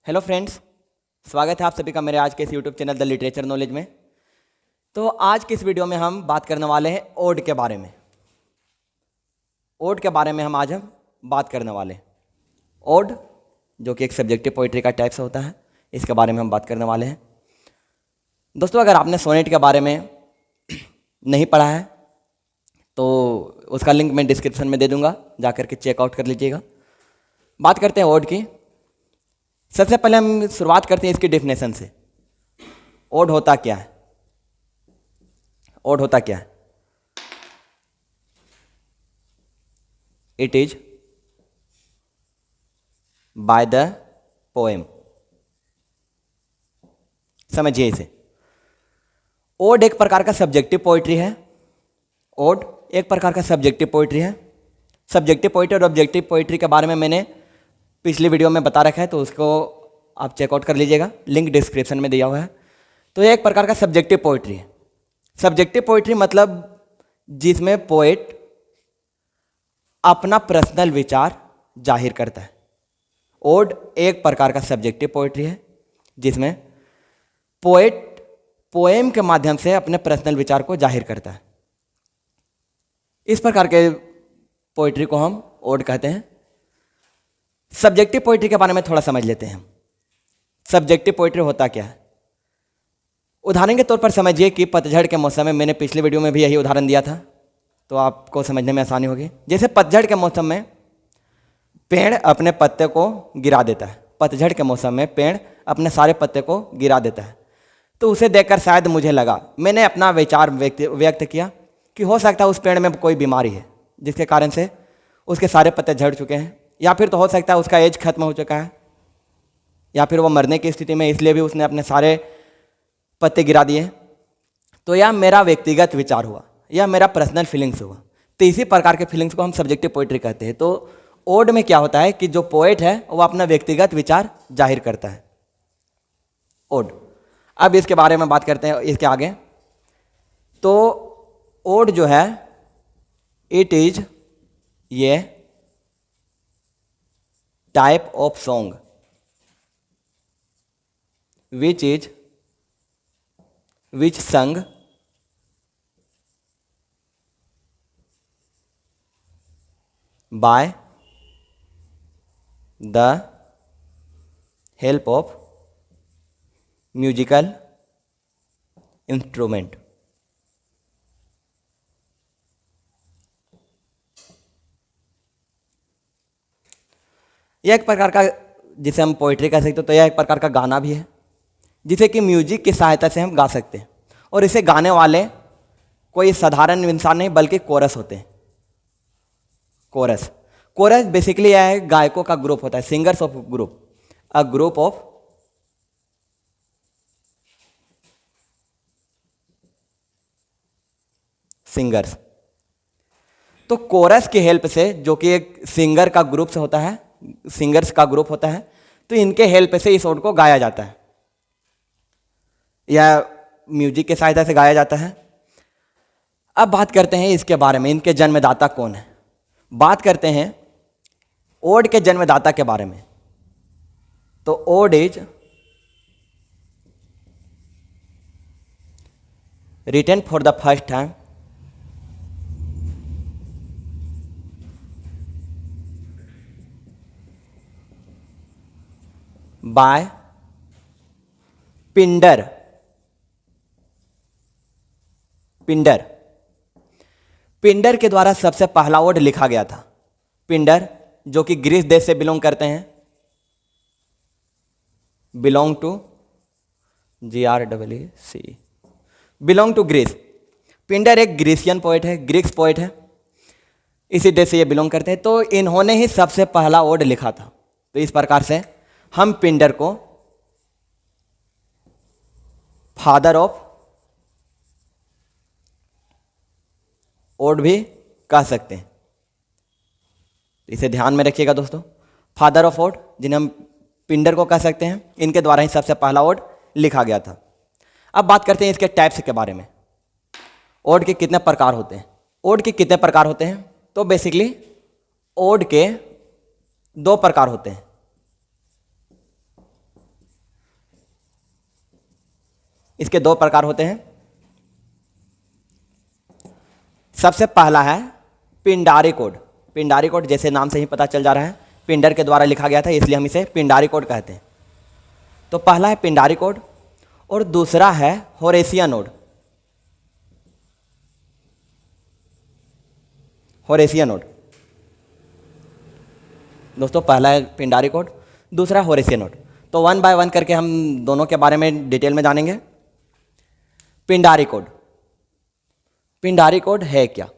Hello friends, स्वागत है आप सभी का मेरे आज के इस YouTube channel the literature knowledge में। तो आज की इस वीडियो में हम बात करने वाले हैं ओड के बारे में। ओड के बारे में हम बात करने वाले हैं। ओड जो कि एक सब्जेक्टिव पोइट्री का टाइप से होता है, इसके बारे में हम बात करने वाले हैं। दोस्तों, अगर आपने सोनेट के बारे में नहीं पढ़ा है तो उसका लिंक मैं डिस्क्रिप्शन में दे दूंगा, जाकर के चेकआउट कर लीजिएगा। बात करते हैं ओड की। सबसे पहले हम शुरुआत करते हैं इसकी डेफिनेशन से। ओड होता क्या है? ओड होता क्या है? It is by the poem. समझिए इसे। ओड एक प्रकार का सब्जेक्टिव पोइट्री है। ओड एक प्रकार का सब्जेक्टिव पोइट्री है। सब्जेक्टिव पोइट्री और ऑब्जेक्टिव पोइट्री के बारे में मैंने पिछली वीडियो में बता रखा है, तो उसको आप चेकआउट कर लीजिएगा, लिंक डिस्क्रिप्शन में दिया हुआ है। तो ये एक प्रकार का सब्जेक्टिव पोइट्री है। सब्जेक्टिव पोइट्री मतलब जिसमें पोएट अपना पर्सनल विचार जाहिर करता है। ओड एक प्रकार का सब्जेक्टिव पोइट्री है जिसमें पोएट पोएम के माध्यम से अपने पर्सनल विचार को जाहिर करता है। इस प्रकार के पोइट्री को हम ओड कहते हैं। सब्जेक्टिव पोइट्री के बारे में थोड़ा समझ लेते हैं। सब्जेक्टिव पोइट्री होता क्या है? उदाहरण के तौर पर समझिए कि पतझड़ के मौसम में, मैंने पिछले वीडियो में भी यही उदाहरण दिया था, तो आपको समझने में आसानी होगी। जैसे पतझड़ के मौसम में पेड़ अपने पत्ते को गिरा देता है। पतझड़ के मौसम में पेड़ अपने सारे पत्ते को गिरा देता है। तो उसे देखकर शायद मुझे लगा, मैंने अपना विचार व्यक्त किया कि हो सकता है उस पेड़ में कोई बीमारी है जिसके कारण से उसके सारे पत्ते झड़ चुके हैं, या फिर तो हो सकता है उसका एज खत्म हो चुका है, या फिर वो मरने की स्थिति में, इसलिए भी उसने अपने सारे पत्ते गिरा दिए। तो यह मेरा व्यक्तिगत विचार हुआ, यह मेरा पर्सनल फीलिंग्स हुआ। तो इसी प्रकार के फीलिंग्स को हम सब्जेक्टिव पोइट्री कहते हैं। तो ओड में क्या होता है कि जो पोएट है वो अपना व्यक्तिगत विचार जाहिर करता है। ओड। अब इसके बारे में बात करते हैं इसके आगे। तो ओड जो है, इट इज ये type of song which sung by the help of musical instrument। यह एक प्रकार का, जिसे हम पोइट्री कह सकते हो, तो यह एक प्रकार का गाना भी है जिसे कि म्यूजिक की सहायता से हम गा सकते हैं। और इसे गाने वाले कोई साधारण इंसान नहीं बल्कि कोरस होते हैं। कोरस कोरस बेसिकली यह है गायकों का ग्रुप होता है, singers of group, a group of singers. तो कोरस की हेल्प से, जो कि एक सिंगर का ग्रुप से होता है, सिंगर्स का ग्रुप होता है, तो इनके हेल्प से इस ओड को गाया जाता है, या म्यूजिक की सहायता से गाया जाता है। अब बात करते हैं इसके बारे में, इनके जन्मदाता कौन है। बात करते हैं ओड के जन्मदाता के बारे में। तो ode is written for the first time by Pindar. Pindar के द्वारा सबसे पहला ओड लिखा गया था। पिंडर जो कि ग्रीस देश से बिलोंग करते हैं, belong to GREEC, belong to Greece. Pindar एक ग्रीसियन पोएट है, ग्रीक्स पोएट है, इसी देश से ये बिलोंग करते हैं। तो इन्होंने ही सबसे पहला ओड लिखा था। तो इस प्रकार से हम पिंडर को फादर ऑफ ओड भी कह सकते हैं। इसे ध्यान में रखिएगा दोस्तों, फादर ऑफ ओड जिन्हें हम पिंडर को कह सकते हैं, इनके द्वारा ही सबसे पहला ओड लिखा गया था। अब बात करते हैं इसके टाइप्स के बारे में। ओड के कितने प्रकार होते हैं? ओड के कितने प्रकार होते हैं? तो बेसिकली ओड के दो प्रकार होते हैं। इसके दो प्रकार होते हैं। सबसे पहला है पिंडारी कोड। पिंडारी कोड जैसे नाम से ही पता चल जा रहा है, पिंडर के द्वारा लिखा गया था, इसलिए हम इसे पिंडारी कोड कहते हैं। तो पहला है पिंडारी कोड और दूसरा है होरेसियन नोड। होरेसियन नोड दोस्तों, पहला है पिंडारी कोड, दूसरा है होरेसियन नोड। तो वन बाय वन करके हम दोनों के बारे में डिटेल में जानेंगे। पिंडारी कोड, पिंडारी कोड है क्या?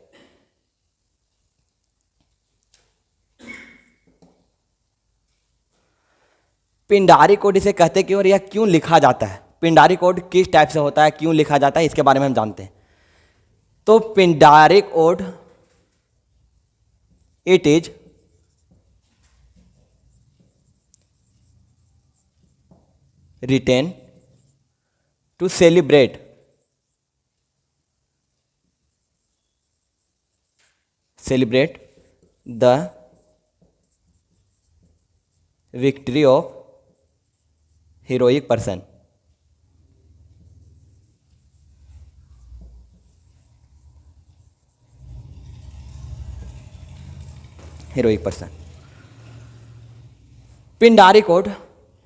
पिंडारी कोड इसे कहते क्यों और यह क्यों लिखा जाता है? पिंडारी कोड किस टाइप से होता है, क्यों लिखा जाता है, इसके बारे में हम जानते हैं। तो Pindari code it is written to celebrate the victory of heroic person. heroic person Pindari code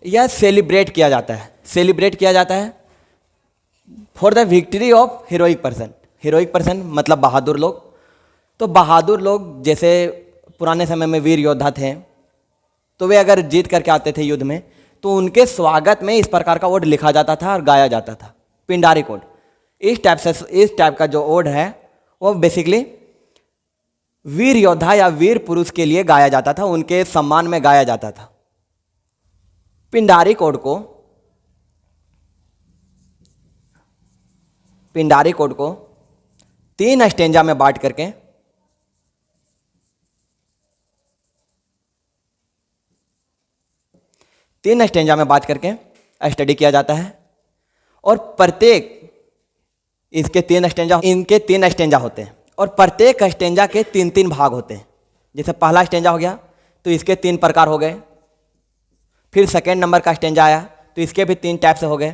यह सेलिब्रेट किया जाता है, सेलिब्रेट किया जाता है for the victory of heroic person. Heroic person मतलब बहादुर लोग। तो बहादुर लोग जैसे पुराने समय में वीर योद्धा थे, तो वे अगर जीत करके आते थे युद्ध में, तो उनके स्वागत में इस प्रकार का ओड लिखा जाता था और गाया जाता था, पिंडारी कोड। इस टाइप का जो ओड है वो बेसिकली वीर योद्धा या वीर पुरुष के लिए गाया जाता था, उनके सम्मान में गाया जाता था। पिंडारी कोड को 3 स्टेंजा में बांट करके स्टडी किया जाता है। और प्रत्येक इनके 3 स्टेंजा होते हैं और प्रत्येक स्टेंजा के 3-3 भाग होते हैं। जैसे पहला स्टेंजा हो गया तो इसके 3 प्रकार हो गए, फिर सेकेंड नंबर का स्टेंजा आया तो इसके भी 3 टाइप से हो गए,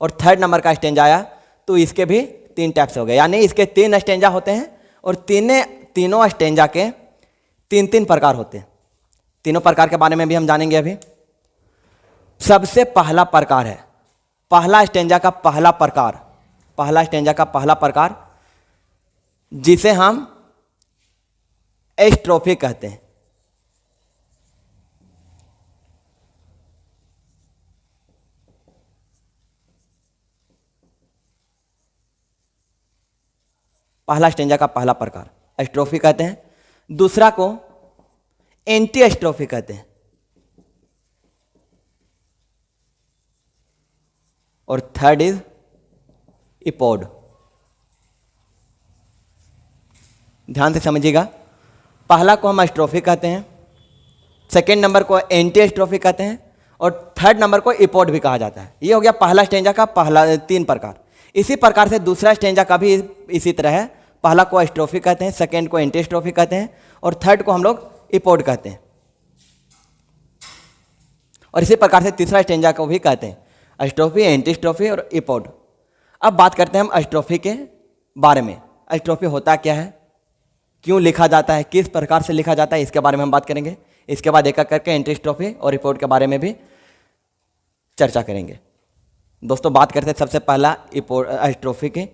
और थर्ड नंबर का स्टेंजा आया तो इसके भी 3 टाइप से हो गए। यानी इसके 3 स्टेंजा होते हैं और तीनों स्टेंजा के 3-3 प्रकार होते हैं। तीनों प्रकार के बारे में भी हम जानेंगे अभी। सबसे पहला प्रकार है, पहला स्टेंजा का पहला प्रकार जिसे हम एस्ट्रोफी कहते हैं। पहला स्टेंजा का पहला प्रकार एस्ट्रोफी कहते हैं, दूसरा को एंटी एस्ट्रोफी कहते हैं, और थर्ड इज इपोड। ध्यान से समझिएगा, पहला को हम एस्ट्रोफी कहते हैं, सेकेंड नंबर को एंटी एस्ट्रोफी कहते हैं, और थर्ड नंबर को इपोड भी कहा जाता है। ये हो गया पहला स्टेंजा का पहला 3 प्रकार। इसी प्रकार से दूसरा स्टेंजा का भी इसी तरह है, पहला को एस्ट्रोफी कहते हैं, सेकेंड को एंटी एस्ट्रोफी कहते हैं, और थर्ड को हम लोग इपोड कहते हैं। और इसी प्रकार से तीसरा स्टेंजा को भी कहते हैं, एस्ट्रोफी, एंटी एस्ट्रोफी और इपोड। अब बात करते हैं हम एस्ट्रोफी के बारे में। एस्ट्रोफी होता क्या है, क्यों लिखा जाता है, किस प्रकार से लिखा जाता है, इसके बारे में हम बात करेंगे। इसके बाद एक एक करके एंटी एस्ट्रोफी और इपोड के बारे में भी चर्चा करेंगे। दोस्तों बात करते हैं सबसे पहला एस्ट्रोफी की।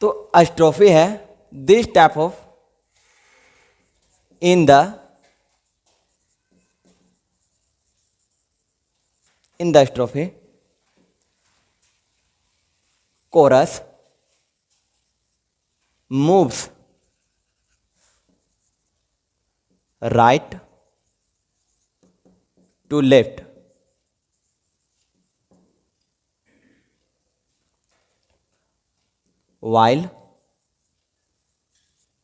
तो एस्ट्रोफी है this type of in the strophe chorus moves right to left while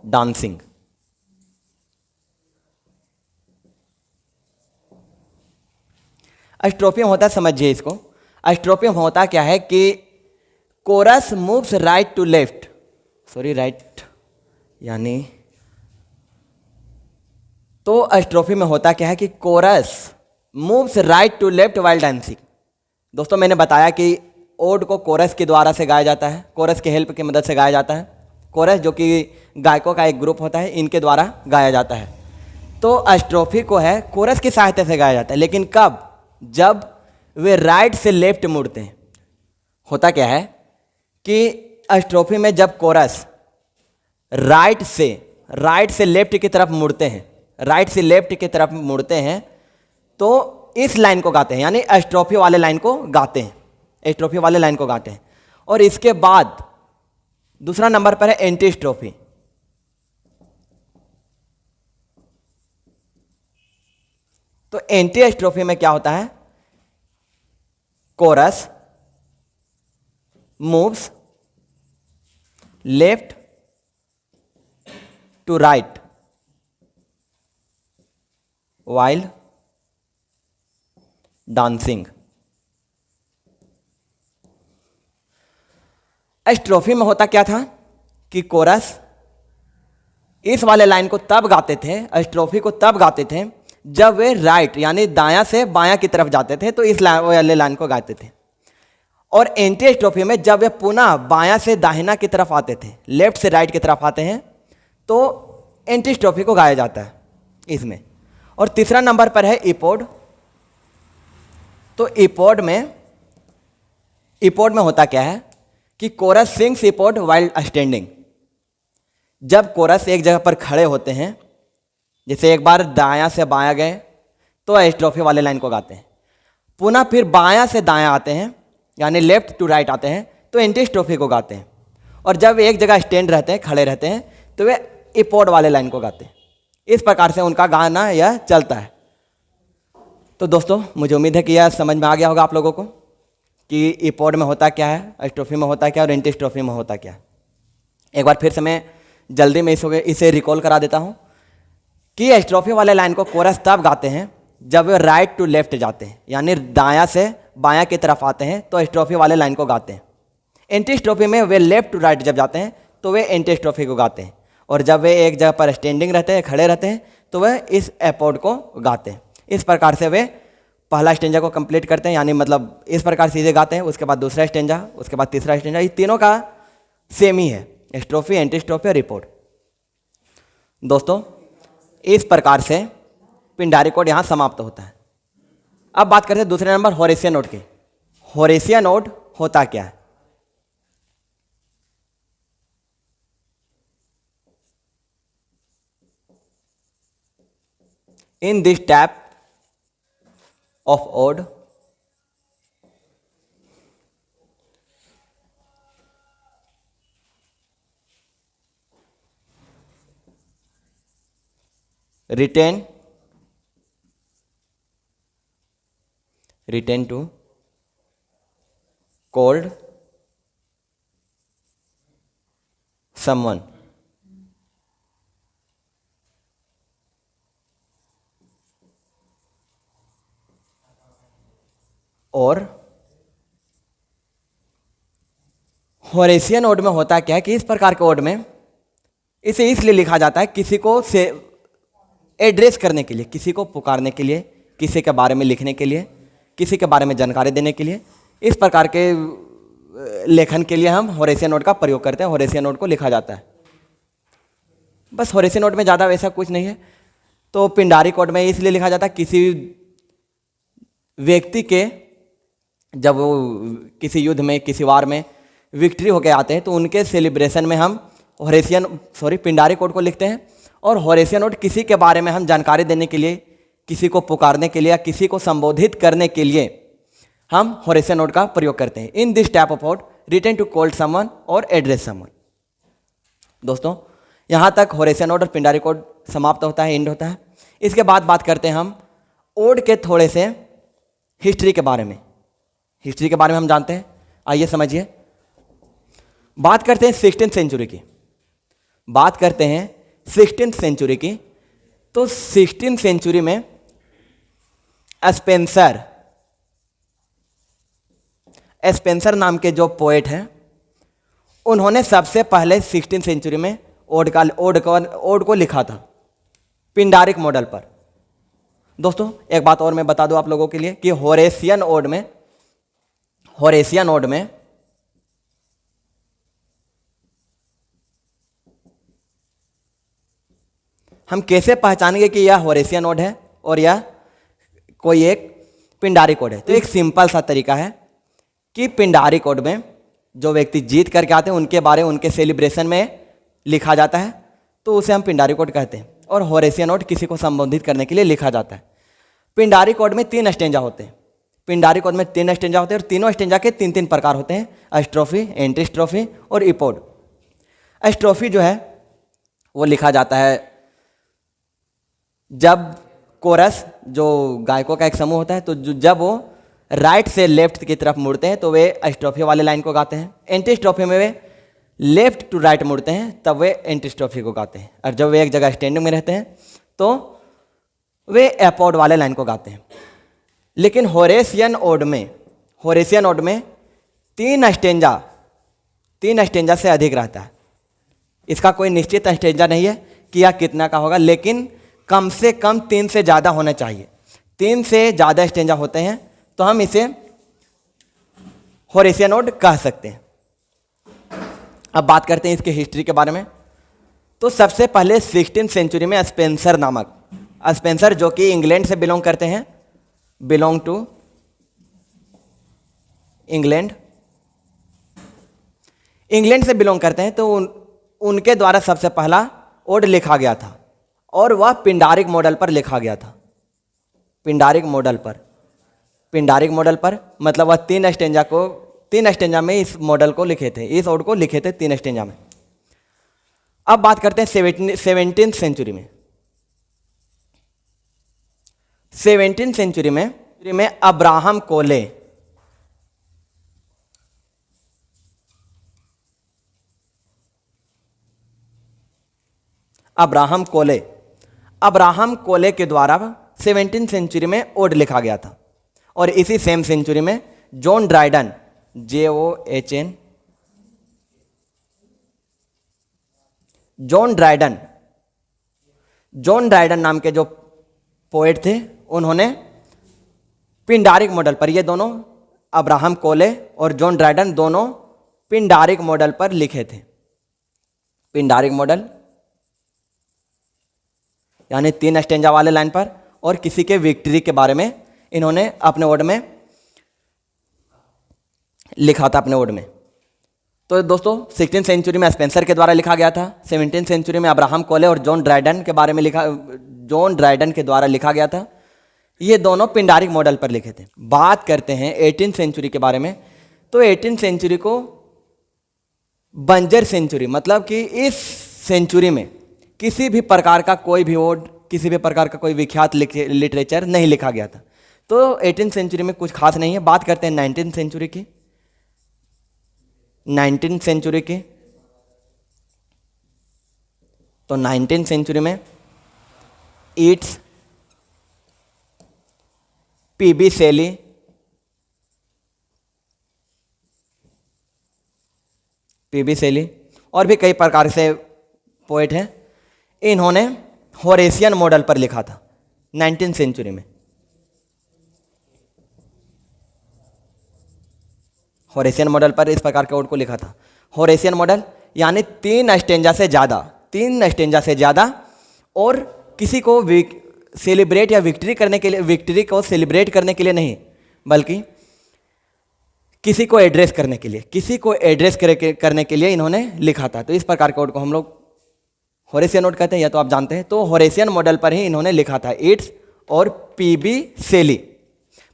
dancing। एस्ट्रोफियम होता है, समझिए इसको। एस्ट्रोफियम होता क्या है कि chorus moves right to left, right यानी, तो एस्ट्रोफी में होता क्या है कि chorus moves right to left while dancing. दोस्तों मैंने बताया कि ओड को कोरस के द्वारा से गाया जाता है, कोरस के हेल्प की मदद से गाया जाता है। कोरस जो कि गायकों का एक ग्रुप होता है, इनके द्वारा गाया जाता है। तो स्ट्रोफी को है कोरस की सहायता से गाया जाता है, लेकिन कब? जब वे राइट से लेफ्ट मुड़ते हैं। होता क्या है कि स्ट्रोफी में जब कोरस राइट से लेफ्ट की तरफ मुड़ते हैं, राइट से लेफ्ट की तरफ मुड़ते हैं, तो इस लाइन को गाते हैं, यानी स्ट्रोफी वाले लाइन को गाते हैं, स्ट्रोफी वाले लाइन को गाते हैं। और इसके बाद दूसरा नंबर पर है एंटी स्ट्रोफी। तो एंटी स्ट्रोफी में क्या होता है? Chorus moves left to right while dancing. Strophe में होता क्या था कि कोरस इस वाले लाइन को तब गाते थे, स्ट्रोफी को तब गाते थे जब वे राइट यानी दायां से बायां की तरफ जाते थे, तो इस वाले लाइन को गाते थे। और एंटी स्ट्रोफी में जब वे पुनः बायां से दाहिना की तरफ आते थे, लेफ्ट से राइट की तरफ आते हैं, तो एंटी स्ट्रोफी को गाया जाता है इसमें। और तीसरा नंबर पर है इपोड। तो इपोड में होता क्या है कि chorus sings epode while standing. जब कोरस एक जगह पर खड़े होते हैं, जैसे एक बार दायां से बायां गए तो स्ट्रोफी वाले लाइन को गाते हैं, पुनः फिर बायां से दायां आते हैं यानी लेफ्ट टू राइट आते हैं तो एंटी स्ट्रोफी को गाते हैं। और जब एक जगह स्टैंड रहते हैं, खड़े रहते हैं, तो वे इपोड वाले लाइन को गाते हैं। इस प्रकार से उनका गाना यह चलता है। तो दोस्तों मुझे उम्मीद है कि यह समझ में आ गया होगा आप लोगों को कि इपोड में होता क्या है, स्ट्रोफी में होता क्या और एंटी स्ट्रोफी में होता क्या। एक बार फिर से मैं जल्दी में इसे रिकॉल करा देता हूँ कि स्ट्रोफी वाले लाइन को कोरस तब गाते हैं जब वे राइट टू लेफ्ट जाते हैं, यानी दायां से बायां की तरफ आते हैं, तो स्ट्रोफी वाले लाइन को गाते हैं। एंटी स्ट्रोफी में वे लेफ्ट टू राइट जब जाते हैं तो वे एंटी स्ट्रोफी को गाते हैं। और जब वे एक जगह पर स्टैंडिंग रहते हैं, खड़े रहते हैं, तो वे इस एपोड को गाते हैं। इस प्रकार से वे पहला स्टेंजा को कंप्लीट करते हैं, यानी मतलब इस प्रकार सीधे गाते हैं, उसके बाद दूसरा स्टेंजा, उसके बाद तीसरा स्टेंजा। ये तीनों का सेम ही है, स्ट्रोफी, एंटी स्ट्रोफी और इपोड। दोस्तों इस प्रकार से पिंडारी कोड यहाँ समाप्त होता है। अब बात करते हैं दूसरे नंबर होरेसियन नोड की। होरेसियन नोड होता क्या है? In this type of ode, return to called someone और होरेसियन ओड में होता क्या है कि इस प्रकार के ओड में इसे इसलिए लिखा जाता है किसी को से एड्रेस करने के लिए, किसी को पुकारने के लिए, किसी के बारे में लिखने के लिए, किसी के बारे में जानकारी देने के लिए। इस प्रकार के लेखन के लिए हम होरेसियन नोड का प्रयोग करते हैं, होरेसियन नोड को लिखा जाता है। बस होरेसियन नोड में ज़्यादा वैसा कुछ नहीं है। तो पिंडारी कोड में इसलिए लिखा जाता है किसी व्यक्ति के जब वो किसी युद्ध में, किसी वार में विक्ट्री होकर आते हैं तो उनके सेलिब्रेशन में हम पिंडारी कोड को लिखते हैं। और होरेसियन नोड किसी के बारे में हम जानकारी देने के लिए, किसी को पुकारने के लिए या किसी को संबोधित करने के लिए हम होरेसियन नोड का प्रयोग करते हैं। In this type of ode written to call someone और एड्रेस समवन। दोस्तों यहाँ तक होरेसियन नोड और पिंडारी कोड समाप्त होता है, एंड होता है। इसके बाद बात करते हैं हम ओड के थोड़े से हिस्ट्री के बारे में। हिस्ट्री के बारे में हम जानते हैं, आइए समझिए। बात करते हैं 16th सेंचुरी की। बात करते हैं 16th सेंचुरी की। तो 16th सेंचुरी में स्पेंसर नाम के जो पोएट हैं, उन्होंने सबसे पहले 16th सेंचुरी में ओड को लिखा था पिंडारिक मॉडल पर। दोस्तों एक बात और मैं बता दूं आप लोगों के लिए कि होरेशियन ओड में हम कैसे पहचानेंगे कि यह होरेशियन ओड है और यह कोई एक पिंडारिक ओड है। तो एक सिंपल सा तरीका है कि पिंडारिक ओड में जो व्यक्ति जीत करके आते हैं उनके बारे उनके सेलिब्रेशन में लिखा जाता है, तो उसे हम पिंडारिक ओड कहते हैं। और होरेशियन ओड किसी को संबोधित करने के लिए लिखा जाता है। पिंडारिक ओड में 3 स्टेंजा होते हैं। पिंडारिक ओड में 3 स्टेंजा होते हैं और तीनों स्टेंजा के 3-3 प्रकार होते हैं, एस्ट्रोफी, एंटीस्ट्रोफी और इपोड। एस्ट्रोफी जो है वो लिखा जाता है जब कोरस, जो गायकों का एक समूह होता है, तो जब वो राइट से लेफ्ट की तरफ मुड़ते हैं तो वे एस्ट्रोफी वाले लाइन को गाते हैं। एंटीस्ट्रोफी में वे लेफ्ट टू राइट मुड़ते हैं तब वे एंटीस्ट्रोफी को गाते हैं। और जब वे एक जगह स्टैंडिंग में रहते हैं तो वे एपोड वाले लाइन को गाते हैं। लेकिन होरेशियन ओड में 3 स्टेंजा से अधिक रहता है। इसका कोई निश्चित स्टेंजा नहीं है कि यह कितना का होगा, लेकिन कम से कम 3 से ज़्यादा होना चाहिए। 3 से ज़्यादा स्टेंजा होते हैं तो हम इसे होरेशियन ओड कह सकते हैं। अब बात करते हैं इसके हिस्ट्री के बारे में। तो सबसे पहले 16th सेंचुरी में स्पेंसर जो कि इंग्लैंड से बिलोंग करते हैं, बिलोंग टू इंग्लैंड से बिलोंग करते हैं, तो उनके द्वारा सबसे पहला ओड लिखा गया था और वह पिंडारिक मॉडल पर लिखा गया था। पिंडारिक मॉडल पर मतलब वह 3 स्टेंजा में इस मॉडल को लिखे थे, इस ओड को लिखे थे 3 स्टेंजा में। अब बात करते हैं 17th सेंचुरी में। 17th सेंचुरी में अब्राहम कोले के द्वारा 17th सेंचुरी में ओड लिखा गया था। और इसी सेम सेंचुरी में जॉन ड्राइडन, जॉन ड्राइडन नाम के जो पोएट थे, उन्होंने पिंडारिक मॉडल पर, ये दोनों अब्राहम कोले और जॉन ड्राइडन दोनों पिंडारिक मॉडल पर लिखे थे। पिंडारिक मॉडल यानी 3 स्टेंजा वाले लाइन पर, और किसी के विक्ट्री के बारे में इन्होंने अपने ओड में लिखा था अपने ओड में। तो दोस्तों 16th सेंचुरी में स्पेंसर के द्वारा लिखा गया था, 17th सेंचुरी में अब्राहम कोले और जॉन ड्राइडन के द्वारा लिखा गया था। ये दोनों पिंडारिक मॉडल पर लिखे थे। बात करते हैं 18th सेंचुरी के बारे में। तो 18th सेंचुरी को बंजर सेंचुरी, मतलब कि इस सेंचुरी में किसी भी प्रकार का कोई भी ओड, किसी भी प्रकार का कोई विख्यात लिटरेचर नहीं लिखा गया था। तो 18th सेंचुरी में कुछ खास नहीं है। बात करते हैं 19th सेंचुरी की। 19th सेंचुरी की, तो 19th सेंचुरी में ईट्स, पीबी शेली और भी कई प्रकार से पोएट हैं, इन्होंने होरेशियन मॉडल पर लिखा था 19th सेंचुरी में। होरेशियन मॉडल पर इस प्रकार के ओड को लिखा था। होरेशियन मॉडल यानी 3 स्टेंजा से ज़्यादा और किसी को सेलिब्रेट या विक्ट्री को सेलिब्रेट करने के लिए नहीं, बल्कि किसी को एड्रेस करने के लिए इन्होंने लिखा था। तो इस प्रकार के ओड को हम लोग होरेशियन ओड कहते हैं, या तो आप जानते हैं। तो होरेशियन मॉडल पर ही इन्होंने लिखा था, ईट्स और पीबी शेली।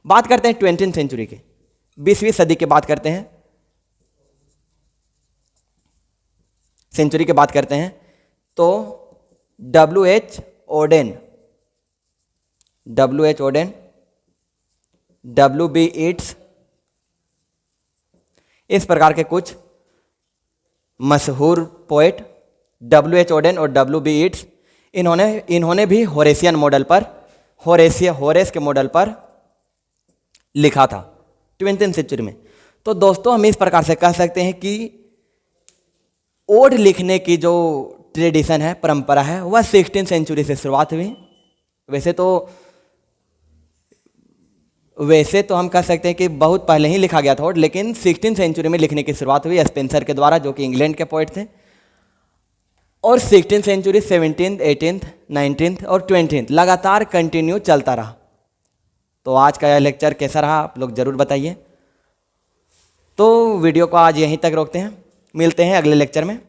बात करते हैं 20th सेंचुरी की, 20वीं सदी की बात करते हैं, सेंचुरी की बात करते हैं। तो W.H. Odean, W.B. ईट्स, इस प्रकार के कुछ मशहूर पोएट W.H. ओडेन और W.B. ईट्स, इन्होंने भी होरेशियन मॉडल पर, होरेस के मॉडल पर लिखा था 20th सेंचुरी में। तो दोस्तों हम इस प्रकार से कह सकते हैं कि ओड लिखने की जो ट्रेडिशन है, परंपरा है, वह 16th सेंचुरी से शुरुआत हुई। वैसे तो वैसे तो हम कह सकते हैं कि बहुत पहले ही लिखा गया था ओड, लेकिन 16th सेंचुरी में लिखने की शुरुआत हुई स्पेंसर के द्वारा, जो कि इंग्लैंड के पोइट थे। और 16th century 17th, 18th, 19th और 20th लगातार कंटिन्यू चलता रहा। तो आज का यह लेक्चर कैसा रहा आप लोग ज़रूर बताइए। तो वीडियो को आज यहीं तक रोकते हैं, मिलते हैं अगले लेक्चर में।